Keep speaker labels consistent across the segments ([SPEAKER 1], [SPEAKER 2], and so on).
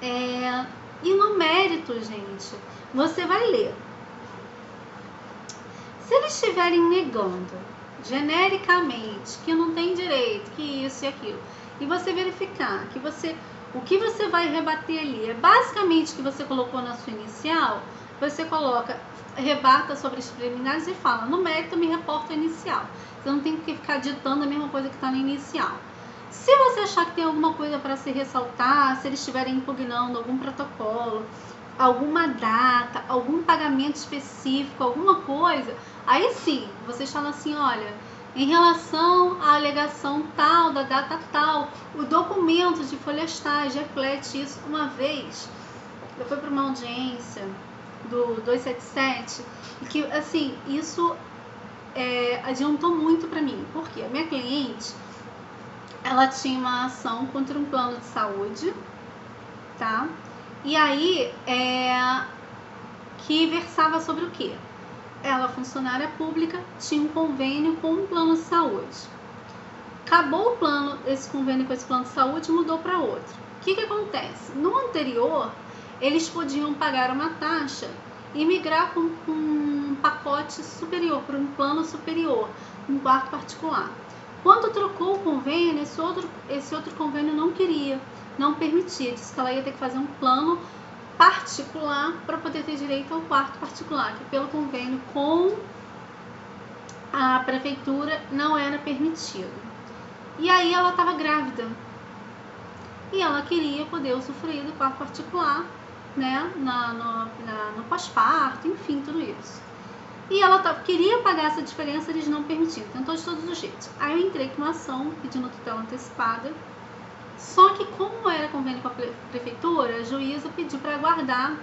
[SPEAKER 1] E no mérito, gente, você vai ler. Se eles estiverem negando genericamente que não tem direito, que isso e aquilo, e você verificar que o que você vai rebater ali é basicamente o que você colocou na sua inicial, você coloca, rebata sobre as preliminares e fala, no mérito me reporta a inicial. Você não tem que ficar ditando a mesma coisa que está na inicial. Se você achar que tem alguma coisa para se ressaltar, se eles estiverem impugnando algum protocolo, alguma data, algum pagamento específico, alguma coisa, aí sim, vocês falam assim, olha, em relação à alegação tal, da data tal, o documento de folhastagem reflete isso. Uma vez, eu fui para uma audiência do 277, e que, assim, isso adiantou muito para mim, porque a minha cliente, ela tinha uma ação contra um plano de saúde, tá? E aí, que versava sobre o quê? Ela, funcionária pública, tinha um convênio com um plano de saúde. Acabou o plano, esse convênio com esse plano de saúde, mudou para outro. O que acontece? No anterior, eles podiam pagar uma taxa e migrar com um pacote superior, para um plano superior, um quarto particular. Quando trocou o convênio, esse outro convênio não queria, não permitia, disse que ela ia ter que fazer um plano particular para poder ter direito ao quarto particular, que pelo convênio com a prefeitura não era permitido. E aí ela estava grávida e ela queria poder usufruir do quarto particular, né, no pós-parto, enfim, tudo isso. E ela queria pagar essa diferença, eles não permitiam, tentou de todos os jeitos. Aí eu entrei com uma ação pedindo tutela antecipada. Só que como era convênio com a prefeitura, a juíza pediu para aguardar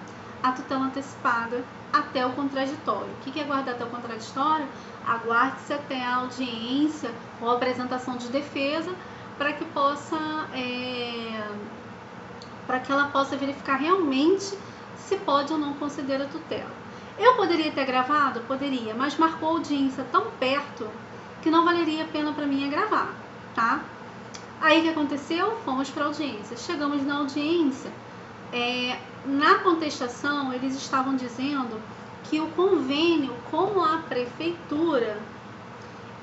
[SPEAKER 1] a tutela antecipada até o contraditório. O que é aguardar até o contraditório? Aguarde-se até a audiência ou a apresentação de defesa para que ela possa verificar realmente se pode ou não conceder a tutela. Eu poderia ter gravado? Poderia, mas marcou a audiência tão perto que não valeria a pena para mim gravar, tá? Aí o que aconteceu? Fomos para a audiência. Chegamos na audiência, na contestação eles estavam dizendo que o convênio com a prefeitura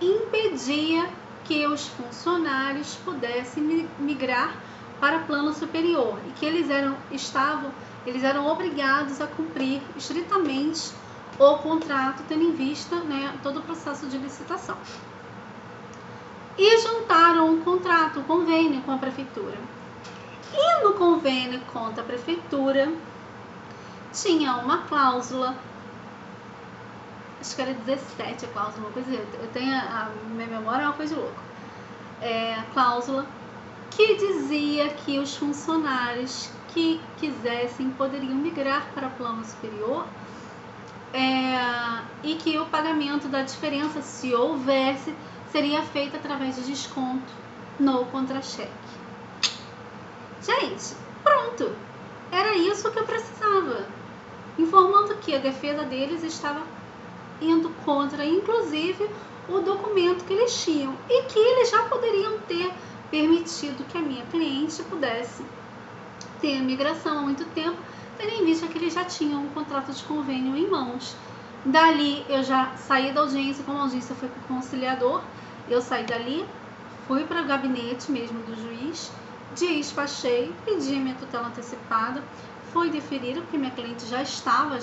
[SPEAKER 1] impedia que os funcionários pudessem migrar para plano superior e que eles eram obrigados a cumprir estritamente o contrato, tendo em vista, né, todo o processo de licitação. E juntaram o contrato, o convênio com a prefeitura. E no convênio com a prefeitura tinha uma cláusula, acho que era 17 a cláusula, uma coisa assim, eu tenho a minha memória é uma coisa de louco. Cláusula que dizia que os funcionários que quisessem poderiam migrar para plano superior e que o pagamento da diferença, se houvesse, seria feito através de desconto no contra-cheque. Gente, pronto! Era isso que eu precisava. Informando que a defesa deles estava indo contra, inclusive, o documento que eles tinham. E que eles já poderiam ter permitido que a minha cliente pudesse ter a migração há muito tempo, tendo em vista que eles já tinham um contrato de convênio em mãos. Dali, eu já saí da audiência, como a audiência foi com o conciliador, eu saí dali, fui para o gabinete mesmo do juiz, despachei, pedi minha tutela antecipada, foi deferida, porque minha cliente já estava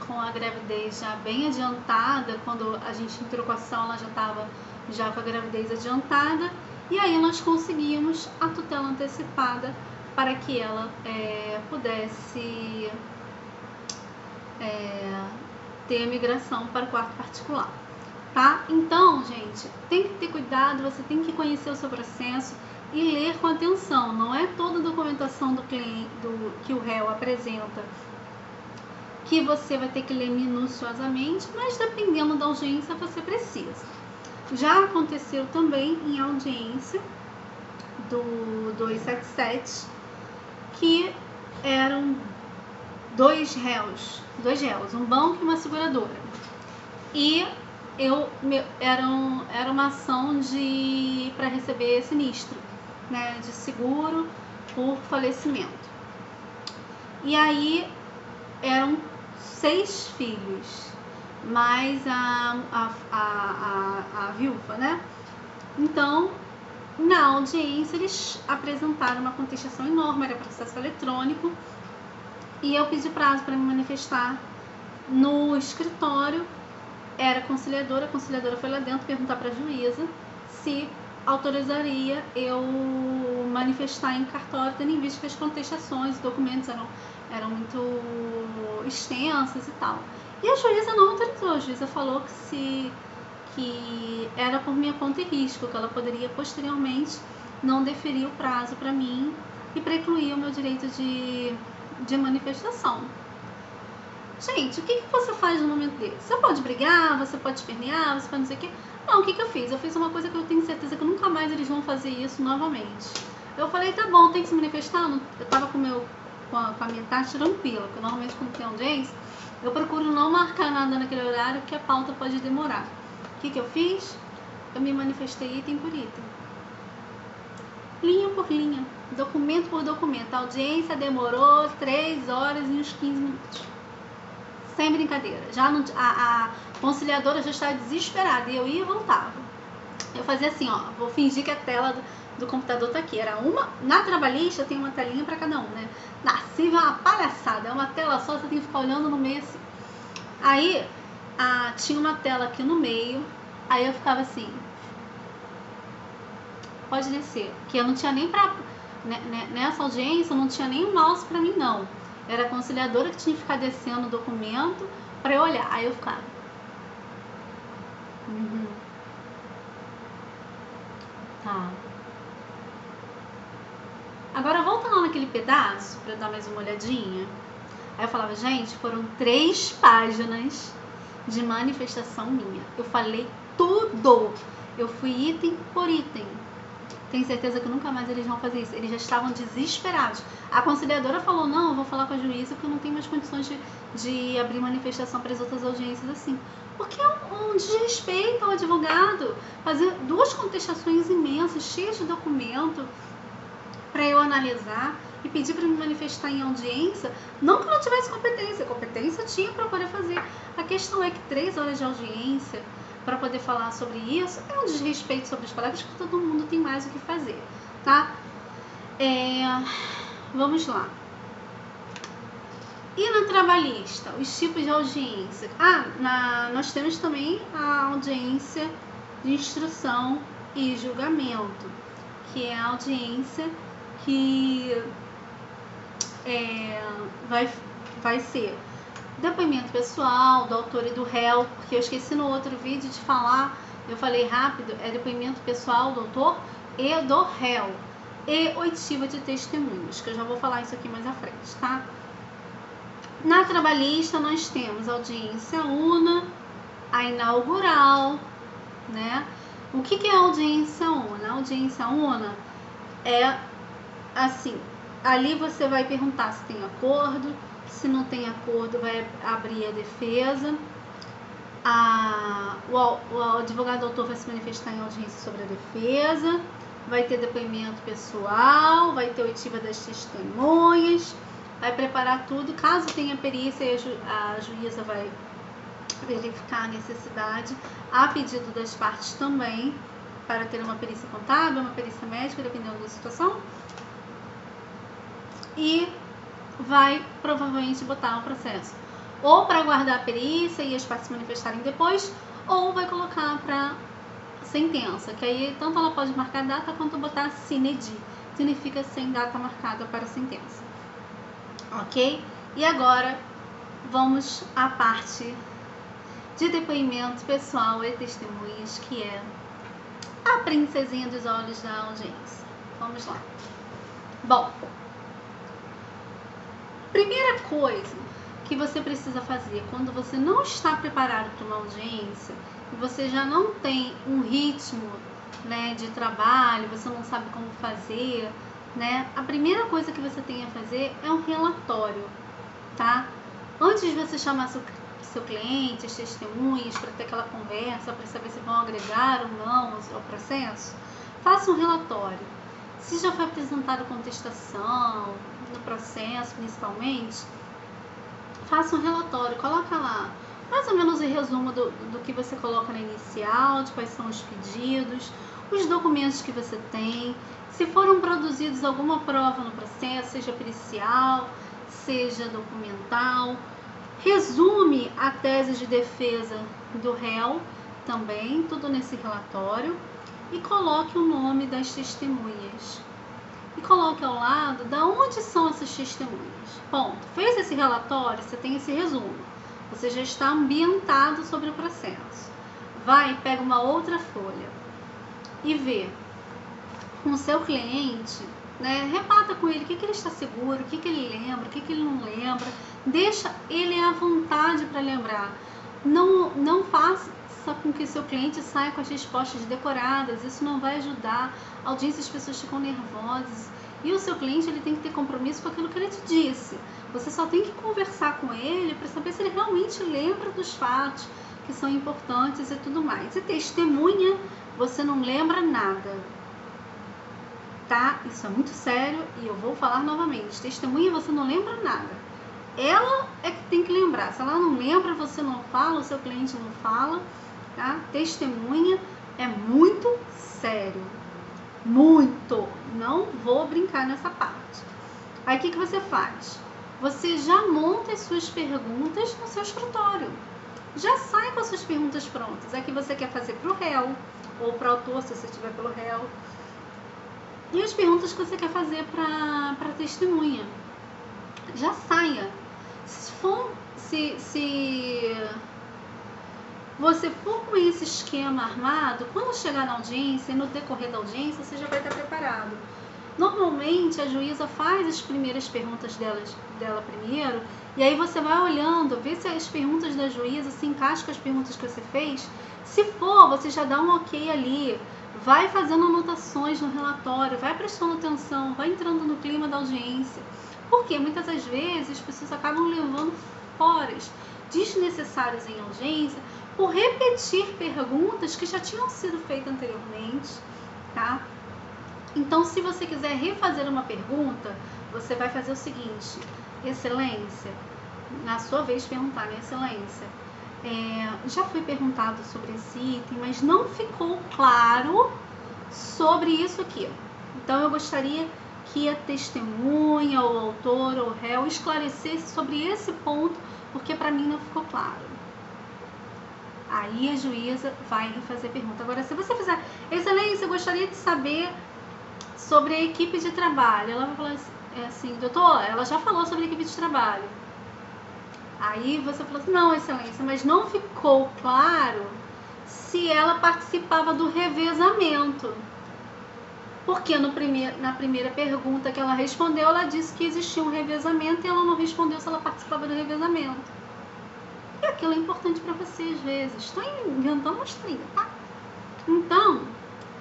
[SPEAKER 1] com a gravidez já bem adiantada, quando a gente entrou com a ação, ela já estava com a gravidez adiantada, e aí nós conseguimos a tutela antecipada para que ela pudesse ter a migração para o quarto particular. Tá? Então, gente, tem que ter cuidado, você tem que conhecer o seu processo e ler com atenção. Não é toda a documentação do cliente, que o réu apresenta que você vai ter que ler minuciosamente, mas dependendo da audiência você precisa. Já aconteceu também em audiência do 277 que eram dois réus, um banco e uma seguradora. E era uma ação para receber sinistro, né, de seguro por falecimento. E aí eram 6 filhos, mais a viúva, né? Então, na audiência, eles apresentaram uma contestação enorme, era processo eletrônico, e eu pedi prazo para me manifestar no escritório. Era conciliadora, a conciliadora foi lá dentro perguntar para a juíza se autorizaria eu manifestar em cartório, tendo em vista que as contestações, os documentos eram muito extensos e tal. E a juíza não autorizou, a juíza falou que era por minha conta e risco, que ela poderia posteriormente não deferir o prazo para mim e precluir o meu direito de manifestação. Gente, o que você faz no momento desse? Você pode brigar, você pode espernear, você pode não sei o quê. Não, o que eu fiz? Eu fiz uma coisa que eu tenho certeza que nunca mais eles vão fazer isso novamente. Eu falei, tá bom, tem que se manifestar? Eu tava com a minha taxa tranquila, porque normalmente quando tem audiência, eu procuro não marcar nada naquele horário, porque a pauta pode demorar. O que eu fiz? Eu me manifestei item por item. Linha por linha, documento por documento. A audiência demorou 3 horas e uns 15 minutos. Sem brincadeira. Já não, a conciliadora já estava desesperada e eu ia e voltava. Eu fazia assim, ó, vou fingir que a tela do computador tá aqui. Era uma, na trabalhista tem uma telinha para cada um, né? Na civil é uma palhaçada, é uma tela só, você tem que ficar olhando no meio assim. Aí tinha uma tela aqui no meio, aí eu ficava assim, pode descer, que eu não tinha nem pra, nessa audiência eu não tinha nem um mouse pra mim não. Era a conciliadora que tinha que ficar descendo o documento pra eu olhar. Aí eu ficava. Tá. Agora volta lá naquele pedaço pra eu dar mais uma olhadinha. Aí eu falava, gente, foram 3 páginas de manifestação minha. Eu falei tudo. Eu fui item por item. Tenho certeza que nunca mais eles vão fazer isso. Eles já estavam desesperados. A conciliadora falou, não, eu vou falar com a juíza porque eu não tenho mais condições de abrir manifestação para as outras audiências assim. Porque é um desrespeito ao advogado. Fazer 2 contestações imensas, cheias de documento, para eu analisar e pedir para me manifestar em audiência. Não que eu não tivesse competência. Competência tinha para poder fazer. A questão é que 3 horas de audiência para poder falar sobre isso é um desrespeito sobre os colegas, que todo mundo tem mais o que fazer, tá? Vamos lá. E na trabalhista, os tipos de audiência. Nós temos também a audiência de instrução e julgamento, que é a audiência que vai ser depoimento pessoal do autor e do réu, porque eu esqueci no outro vídeo de falar, eu falei rápido, é depoimento pessoal do autor e do réu, e oitiva de testemunhos, que eu já vou falar isso aqui mais à frente, tá? Na trabalhista nós temos a audiência una, a inaugural, né? O que é a audiência una? A audiência una é assim, ali você vai perguntar se tem acordo. Se não tem acordo, vai abrir a defesa. O advogado autor vai se manifestar em audiência sobre a defesa. Vai ter depoimento pessoal, vai ter oitiva das testemunhas, vai preparar tudo. Caso tenha perícia, a juíza vai verificar a necessidade, a pedido das partes também, para ter uma perícia contábil, uma perícia médica, dependendo da situação. E vai provavelmente botar o processo ou para guardar a perícia e as partes se manifestarem depois, ou vai colocar para sentença, que aí tanto ela pode marcar data quanto botar sine die, significa sem data marcada para a sentença, ok? E agora vamos à parte de depoimento pessoal e testemunhas, que é a princesinha dos olhos da audiência. Vamos lá. Bom, primeira coisa que você precisa fazer quando você não está preparado para uma audiência e você já não tem um ritmo, né, de trabalho, você não sabe como fazer, né? A primeira coisa que você tem a fazer é um relatório, tá? Antes de você chamar seu cliente, as testemunhas, para ter aquela conversa, para saber se vão agregar ou não ao processo, faça um relatório. se já foi apresentada contestação no processo, principalmente, faça um relatório, coloca lá mais ou menos o resumo do que você coloca na inicial, de quais são os pedidos, os documentos que você tem, se foram produzidos alguma prova no processo, seja pericial, seja documental. Resume a tese de defesa do réu também, tudo nesse relatório, e coloque o nome das testemunhas. E coloque ao lado de onde são essas testemunhas. Ponto. Fez esse relatório, você tem esse resumo. Você já está ambientado sobre o processo. Vai, pega uma outra folha e vê com o seu cliente, né? Repata com ele o que ele está seguro, o que ele lembra, o que ele não lembra. Deixa ele à vontade para lembrar. Não faça com que seu cliente saia com as respostas decoradas. Isso não vai ajudar. A audiência, as pessoas ficam nervosas. E o seu cliente, ele tem que ter compromisso com aquilo que ele te disse. Você só tem que conversar com ele para saber se ele realmente lembra dos fatos que são importantes e tudo mais. E testemunha, você não lembra nada. Tá? Isso é muito sério e eu vou falar novamente. Testemunha, você não lembra nada. Ela é que tem que lembrar. Se ela não lembra, você não fala, o seu cliente não fala. Tá? Testemunha é muito sério. Muito. Não vou brincar nessa parte. Aí o que você faz? Você já monta as suas perguntas no seu escritório. Já sai com as suas perguntas prontas. É que você quer fazer para o réu ou para o autor, se você estiver pelo réu. E as perguntas que você quer fazer para a testemunha. Já saia. Se você for com esse esquema armado, quando chegar na audiência e no decorrer da audiência, você já vai estar preparado. Normalmente, a juíza faz as primeiras perguntas dela primeiro, e aí você vai olhando, vê se as perguntas da juíza se encaixam com as perguntas que você fez. Se for, você já dá um ok ali, vai fazendo anotações no relatório, vai prestando atenção, vai entrando no clima da audiência. Porque muitas das vezes as pessoas acabam levando foras desnecessárias em audiência por repetir perguntas que já tinham sido feitas anteriormente, tá? Então, se você quiser refazer uma pergunta, você vai fazer o seguinte: excelência, na sua vez perguntar, né? Excelência, já foi perguntado sobre esse item, mas não ficou claro sobre isso aqui. Então, eu gostaria que a testemunha, ou o autor, ou o réu esclarecesse sobre esse ponto, porque para mim não ficou claro. Aí a juíza vai refazer a pergunta. Agora, se você fizer, excelência, eu gostaria de saber sobre a equipe de trabalho. Ela vai falar assim, doutor, ela já falou sobre a equipe de trabalho. Aí você fala assim, não, excelência, mas não ficou claro se ela participava do revezamento. Porque na primeira pergunta que ela respondeu, ela disse que existia um revezamento e ela não respondeu se ela participava do revezamento. E aquilo é importante para você às vezes. Estou inventando umas trilhas, tá? Então,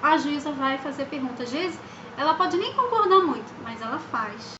[SPEAKER 1] a juíza vai fazer pergunta. Às vezes, ela pode nem concordar muito, mas ela faz.